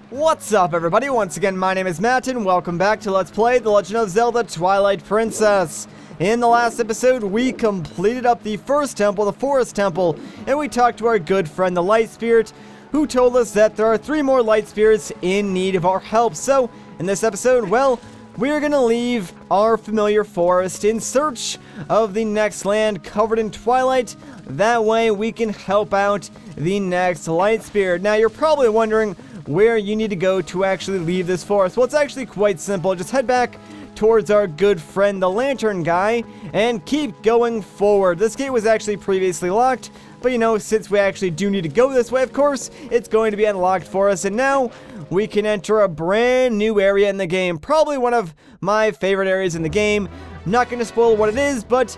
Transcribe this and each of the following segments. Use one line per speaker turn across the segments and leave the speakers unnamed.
What's up, everybody? Once again, my name is Matt, and welcome back to Let's Play The Legend of Zelda Twilight Princess. In the last episode, we completed up the first temple, the Forest Temple, and we talked to our good friend, the Light Spirit, who told us that there are 3 more Light Spirits in need of our help. So, in this episode, well, we're gonna leave our familiar forest in search of the next land covered in twilight. That way, we can help out the next Light Spirit. Now, you're probably wondering where you need to go to actually leave this forest. Well, it's actually quite simple. Just head back towards our good friend, the Lantern Guy, and keep going forward. This gate was actually previously locked, but you know, since we actually do need to go this way, of course, it's going to be unlocked for us, and now we can enter a brand new area in the game. Probably one of my favorite areas in the game. I'm not going to spoil what it is, but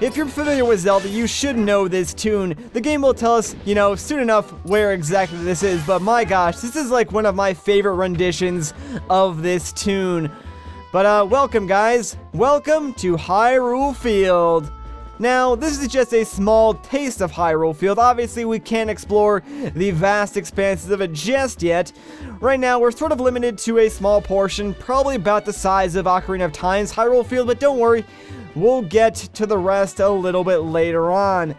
if you're familiar with Zelda, you should know this tune. The game will tell us, you know, soon enough where exactly this is, but my gosh, this is like one of my favorite renditions of this tune. But welcome, guys. Welcome to Hyrule Field. Now, this is just a small taste of Hyrule Field. Obviously, we can't explore the vast expanses of it just yet. Right now, we're sort of limited to a small portion, probably about the size of Ocarina of Time's Hyrule Field, but don't worry, we'll get to the rest a little bit later on.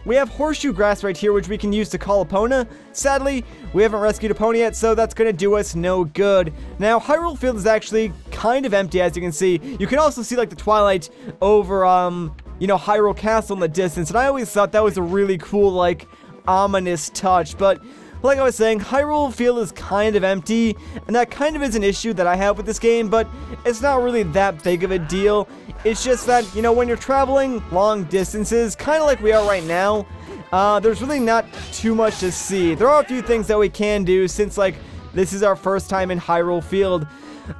We have horseshoe grass right here, which we can use to call Epona. Sadly, we haven't rescued Epona yet, so that's going to do us no good. Now, Hyrule Field is actually kind of empty, as you can see. You can also see, like, the twilight over, you know, Hyrule Castle in the distance, and I always thought that was a really cool, like, ominous touch, but like I was saying, Hyrule Field is kind of empty, and that kind of is an issue that I have with this game, but it's not really that big of a deal. It's just that, you know, when you're traveling long distances, kind of like we are right now, there's really not too much to see. There are a few things that we can do since, like, this is our first time in Hyrule Field.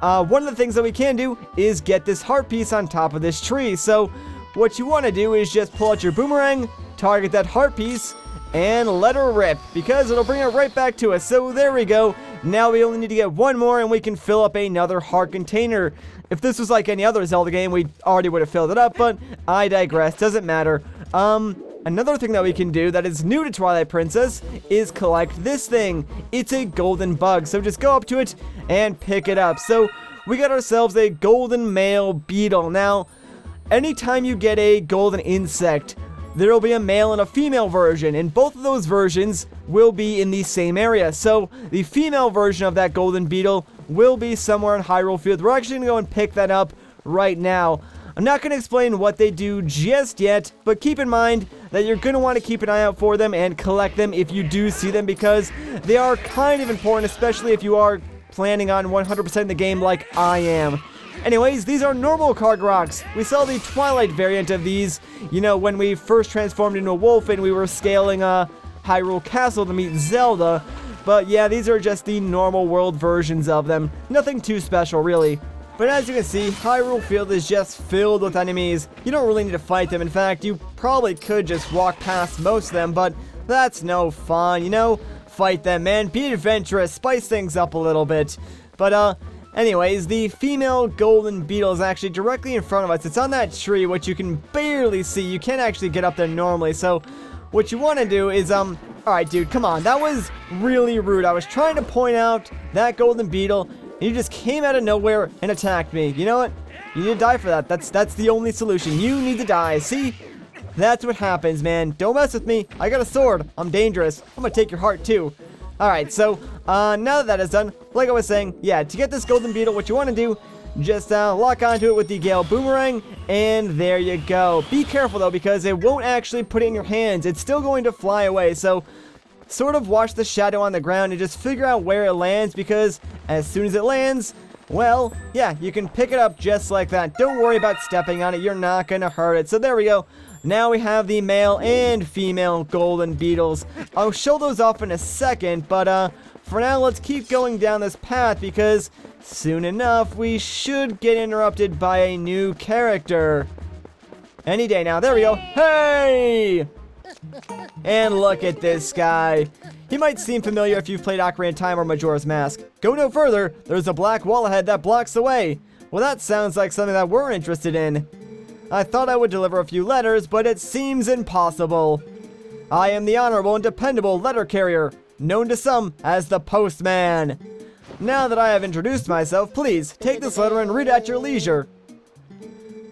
One of the things that we can do is get this heart piece on top of this tree. So what you want to do is just pull out your boomerang, target that heart piece, and let her rip, because it'll bring it right back to us. So there we go. Now we only need to get one more and we can fill up another heart container. If this was like any other Zelda game, we already would have filled it up, but I digress. Doesn't matter. Another thing that we can do that is new to Twilight Princess is collect this thing. It's a golden bug, so just go up to it and pick it up. So we got ourselves a golden male beetle. Now, anytime you get a golden insect, there will be a male and a female version, and both of those versions will be in the same area. So the female version of that golden beetle will be somewhere in Hyrule Field. We're actually going to go and pick that up right now. I'm not going to explain what they do just yet, but keep in mind that you're going to want to keep an eye out for them and collect them if you do see them, because they are kind of important, especially if you are planning on 100% the game like I am. Anyways, these are normal Cargrots. We saw the Twilight variant of these, you know, when we first transformed into a wolf and we were scaling Hyrule Castle to meet Zelda. But yeah, these are just the normal world versions of them. Nothing too special, really. But as you can see, Hyrule Field is just filled with enemies. You don't really need to fight them. In fact, you probably could just walk past most of them, but that's no fun, you know? Fight them, man. Be adventurous. Spice things up a little bit. But, anyways, the female golden beetle is actually directly in front of us. It's on that tree, which you can barely see. You can't actually get up there normally. So what you want to do is, alright, dude, come on. That was really rude. I was trying to point out that golden beetle, and you just came out of nowhere and attacked me. You know what? You need to die for that. That's the only solution. You need to die. See? That's what happens, man. Don't mess with me. I got a sword. I'm dangerous. I'm gonna take your heart, too. Alright, so, now that is done, like I was saying, yeah, to get this golden beetle, what you want to do, just, lock onto it with the Gale Boomerang, and there you go. Be careful, though, because it won't actually put it in your hands. It's still going to fly away, so sort of watch the shadow on the ground and just figure out where it lands, because as soon as it lands, well, yeah, you can pick it up just like that. Don't worry about stepping on it. You're not going to hurt it. So there we go. Now we have the male and female golden beetles. I'll show those off in a second, but for now, let's keep going down this path, because soon enough, we should get interrupted by a new character. Any day now. There we go. Hey! And look at this guy. He might seem familiar if you've played Ocarina of Time or Majora's Mask. Go no further. There's a black wall ahead that blocks the way. Well, that sounds like something that we're interested in. I thought I would deliver a few letters, but it seems impossible. I am the honorable and dependable letter carrier. known to some as the Postman. Now that I have introduced myself, please take this letter and read it at your leisure.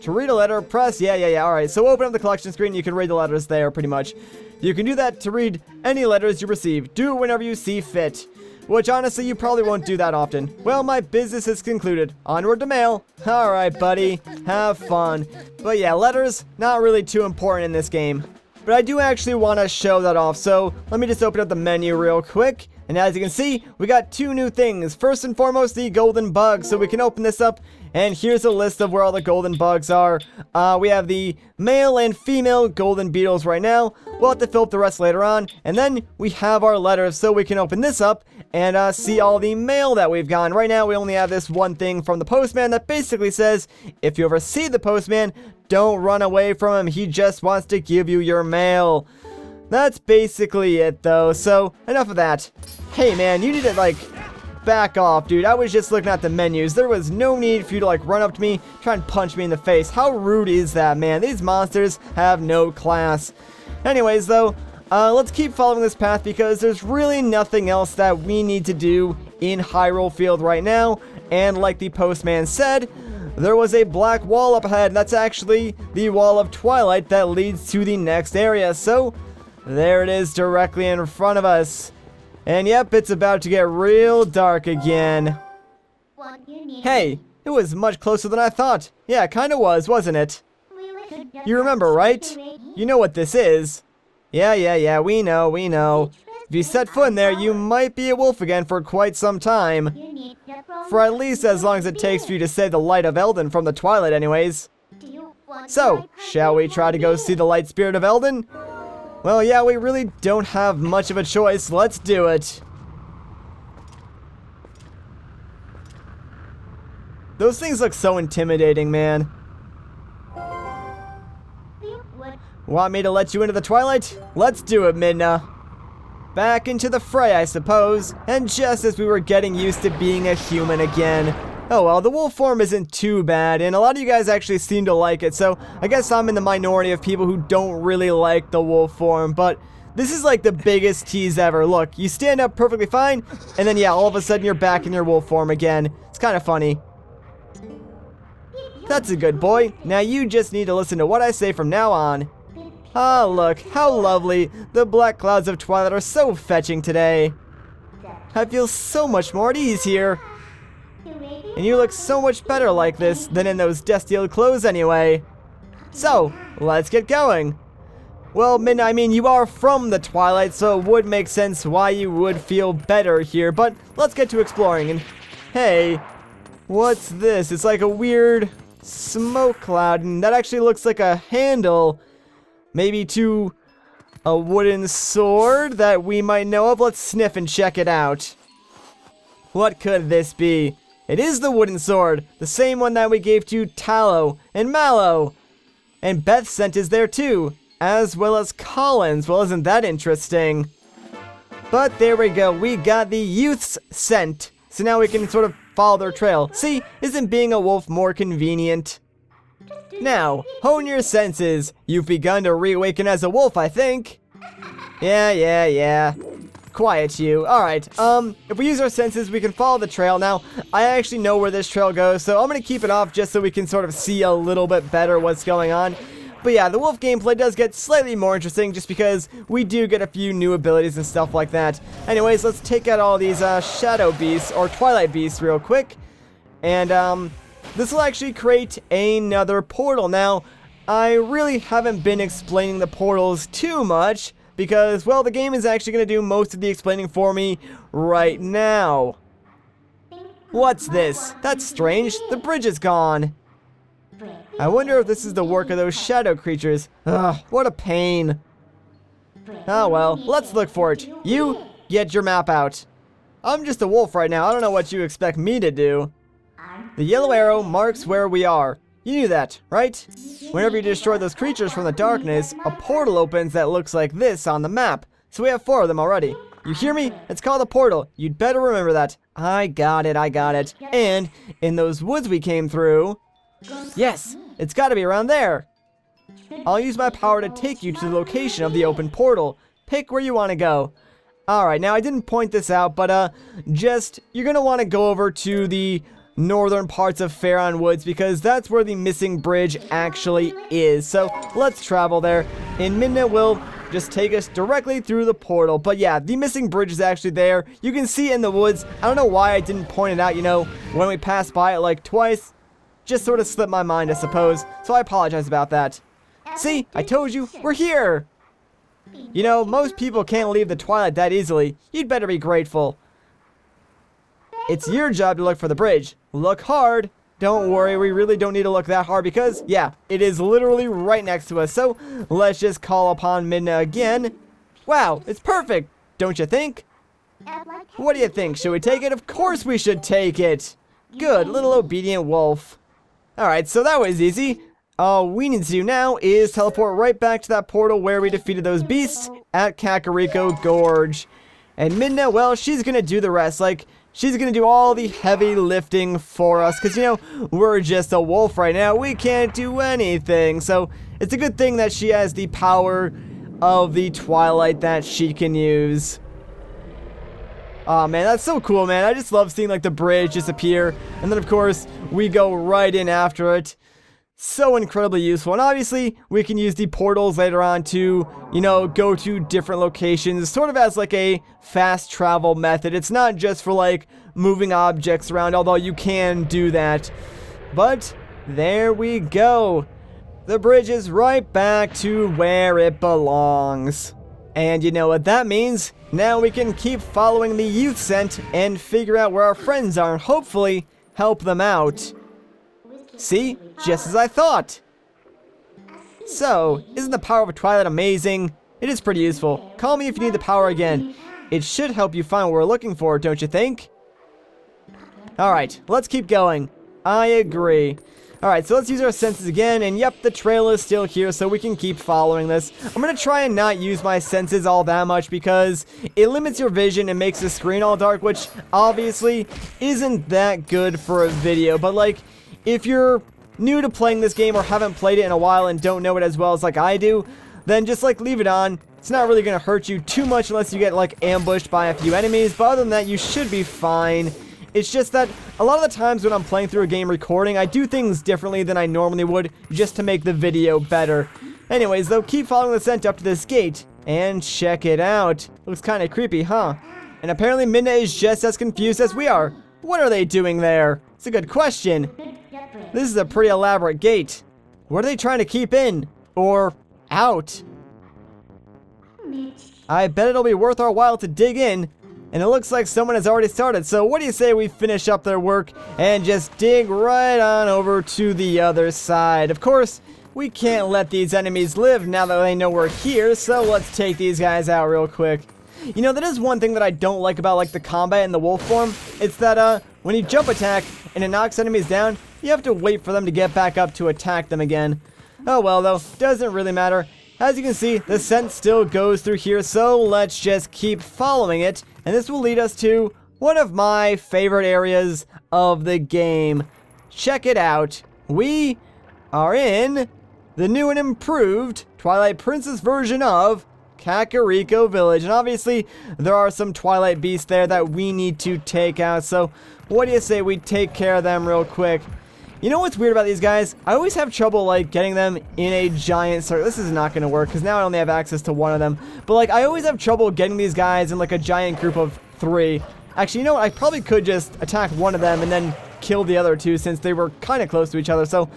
To read a letter, press, alright, so open up the collection screen, you can read the letters there, pretty much. You can do that to read any letters you receive. Do it whenever you see fit. Which, honestly, you probably won't do that often. Well, my business is concluded. Onward to mail. Alright, buddy. Have fun. But yeah, letters, not really too important in this game. But I do actually want to show that off, so let me just open up the menu real quick. And as you can see, we got two new things. First and foremost, the golden bugs. So we can open this up, and here's a list of where all the golden bugs are. We have the male and female golden beetles right now. We'll have to fill up the rest later on. And then we have our letters, so we can open this up and see all the mail that we've gotten. Right now, we only have this one thing from the postman that basically says, if you ever see the postman, don't run away from him. He just wants to give you your mail. That's basically it, though, so enough of that. Hey, man, you need to, like, back off, dude. I was just looking at the menus. There was no need for you to, like, run up to me, try and punch me in the face. How rude is that, man? These monsters have no class. Anyways, though, let's keep following this path because there's really nothing else that we need to do in Hyrule Field right now. And like the postman said, there was a black wall up ahead. That's actually the wall of Twilight that leads to the next area. So there it is directly in front of us. And yep, it's about to get real dark again. Hey, it was much closer than I thought. Yeah, it kinda was, wasn't it? You remember, right? You know what this is. Yeah, we know. If you set foot in there, you might be a wolf again for quite some time. For at least as long as it takes for you to save the light of Eldin from the Twilight anyways. So, shall we try to go see the light spirit of Eldin? Well, yeah, we really don't have much of a choice. Let's do it. Those things look so intimidating, man. Want me to let you into the Twilight? Let's do it, Midna. Back into the fray, I suppose. And just as we were getting used to being a human again. Oh well, the wolf form isn't too bad, and a lot of you guys actually seem to like it, so I guess I'm in the minority of people who don't really like the wolf form, but this is like the biggest tease ever. Look, you stand up perfectly fine, and then yeah, all of a sudden you're back in your wolf form again. It's kind of funny. That's a good boy. Now you just need to listen to what I say from now on. Ah, look, how lovely. The black clouds of Twilight are so fetching today. I feel so much more at ease here. And you look so much better like this than in those dust-sealed clothes anyway. So, let's get going. Well, Midna, I mean, you are from the Twilight, so it would make sense why you would feel better here, but let's get to exploring. And hey, what's this? It's like a weird smoke cloud, and that actually looks like a handle, maybe to a wooden sword that we might know of. Let's sniff and check it out. What could this be? It is the wooden sword, the same one that we gave to Tallow and Mallow. And Beth's scent is there too, as well as Colin's. Well, isn't that interesting? But there we go, we got the youth's scent. So now we can sort of follow their trail. See, isn't being a wolf more convenient? Now, hone your senses. You've begun to reawaken as a wolf, I think. Yeah. Quiet you. Alright, if we use our senses, we can follow the trail. Now, I actually know where this trail goes, so I'm gonna keep it off just so we can sort of see a little bit better what's going on. But yeah, the wolf gameplay does get slightly more interesting just because we do get a few new abilities and stuff like that. Anyways, let's take out all these shadow beasts, or twilight beasts real quick. And this will actually create another portal. Now, I really haven't been explaining the portals too much, because, well, the game is actually going to do most of the explaining for me right now. What's this? That's strange. The bridge is gone. I wonder if this is the work of those shadow creatures. Ugh, what a pain. Oh well, let's look for it. You, get your map out. I'm just a wolf right now. I don't know what you expect me to do. The yellow arrow marks where we are. You knew that, right? Whenever you destroy those creatures from the darkness, a portal opens that looks like this on the map. So we have 4 of them already. You hear me? It's called a portal. You'd better remember that. I got it. And in those woods we came through... Yes, it's got to be around there. I'll use my power to take you to the location of the open portal. Pick where you want to go. Alright, now I didn't point this out, but you're going to want to go over to the northern parts of Faron Woods because that's where the missing bridge actually is. So let's travel there, and Midna will just take us directly through the portal. But yeah, the missing bridge is actually there. You can see it in the woods. I don't know why I didn't point it out, you know, when we passed by it like twice. Just sort of slipped my mind, I suppose. So I apologize about that. See, I told you, we're here. You know, most people can't leave the Twilight that easily. You'd better be grateful. It's your job to look for the bridge. Look hard. Don't worry, we really don't need to look that hard because, yeah, it is literally right next to us. So let's just call upon Midna again. Wow, it's perfect, don't you think? What do you think? Should we take it? Of course we should take it. Good, little obedient wolf. Alright, so that was easy. All we need to do now is teleport right back to that portal where we defeated those beasts at Kakariko Gorge. And Midna, well, she's gonna do the rest. Like, she's gonna do all the heavy lifting for us. Because, you know, we're just a wolf right now. We can't do anything. So, it's a good thing that she has the power of the Twilight that she can use. Aw, man, that's so cool, man. I just love seeing, like, the bridge disappear. And then, of course, we go right in after it. So incredibly useful. And obviously, we can use the portals later on to, you know, go to different locations, sort of as like a fast travel method. It's not just for like moving objects around, although you can do that. But there we go. The bridge is right back to where it belongs. And you know what that means? Now we can keep following the youth scent and figure out where our friends are and hopefully help them out. See? Just as I thought. So, isn't the power of a Twilight amazing? It is pretty useful. Call me if you need the power again. It should help you find what we're looking for, don't you think? Alright, let's keep going. I agree. Alright, so let's use our senses again, and yep, the trail is still here, so we can keep following this. I'm gonna try and not use my senses all that much, because it limits your vision and makes the screen all dark, which obviously isn't that good for a video, but like, if you're new to playing this game or haven't played it in a while and don't know it as well as like I do, then just like leave it on. It's not really going to hurt you too much unless you get like ambushed by a few enemies, but other than that you should be fine. It's just that a lot of the times when I'm playing through a game recording, I do things differently than I normally would just to make the video better. Anyways though, keep following the scent up to this gate and check it out. Looks kind of creepy, huh? And apparently Midna is just as confused as we are. What are they doing there? It's a good question. This is a pretty elaborate gate. What are they trying to keep in? Or out? I bet it'll be worth our while to dig in. And it looks like someone has already started. So what do you say we finish up their work and just dig right on over to the other side? Of course, we can't let these enemies live now that they know we're here. So let's take these guys out real quick. You know, that is one thing that I don't like about like the combat in the wolf form. It's that when you jump attack and it knocks enemies down, you have to wait for them to get back up to attack them again. Oh well though, doesn't really matter. As you can see, the scent still goes through here, so let's just keep following it. And this will lead us to one of my favorite areas of the game. Check it out. We are in the new and improved Twilight Princess version of Kakariko Village. And obviously, there are some Twilight beasts there that we need to take out. So, what do you say we take care of them real quick? You know what's weird about these guys? I always have trouble, like, getting them in a giant circle. This is not going to work, because now I only have access to one of them. But, like, I always have trouble getting these guys in, like, a giant group of 3. Actually, you know what? I probably could just attack one of them and then kill the other 2, since they were kind of close to each other. So,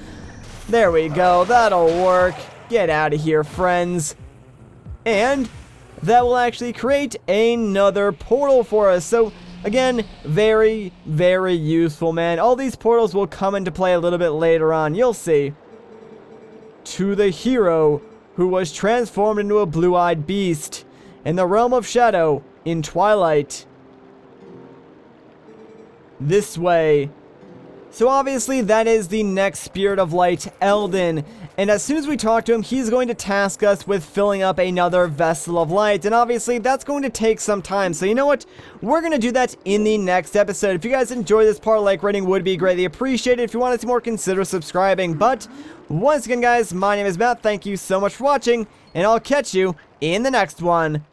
there we go. That'll work. Get out of here, friends. And that will actually create another portal for us. So, again, very, very useful, man. All these portals will come into play a little bit later on. You'll see. To the hero who was transformed into a blue-eyed beast in the realm of shadow in Twilight. This way. So obviously that is the next Spirit of Light, Eldin. And as soon as we talk to him, he's going to task us with filling up another Vessel of Light. And obviously that's going to take some time. So you know what? We're going to do that in the next episode. If you guys enjoyed this part, like rating would be greatly appreciated. If you want to see more, consider subscribing. But once again, guys, my name is Matt. Thank you so much for watching. And I'll catch you in the next one.